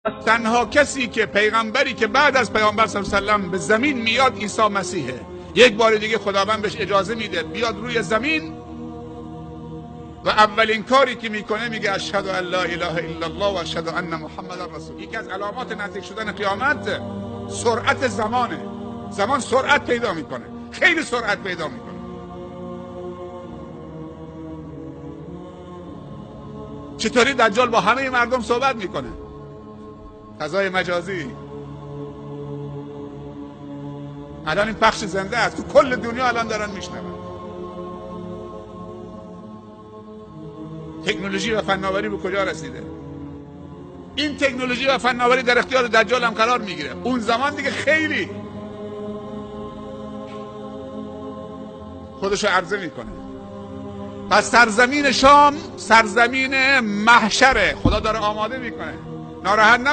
تنها کسی که پیغمبری که بعد از پیامبر صلی الله علیه و آله به زمین میاد عیسی مسیحه. یک بار دیگه خداوند بهش اجازه میده بیاد روی زمین و اولین کاری که میکنه میگه اشهد ان لا اله الا الله و اشهد ان محمد رسول. یکی از علامات نزدیک شدن قیامت سرعت زمانه. زمان سرعت پیدا میکنه، خیلی سرعت پیدا میکنه. چطوری دجال با همه مردم صحبت میکنه؟ فضای مجازی. الان این پخش زنده است، تو کل دنیا الان دارن میشنون. تکنولوژی و فناوری به کجا رسیده؟ این تکنولوژی و فناوری در اختیار دجال هم قرار میگیره. اون زمان دیگه خیلی خودشو عرضه میکنه. پس سرزمین شام سرزمین محشره. خدا داره آماده میکنه. ناراحت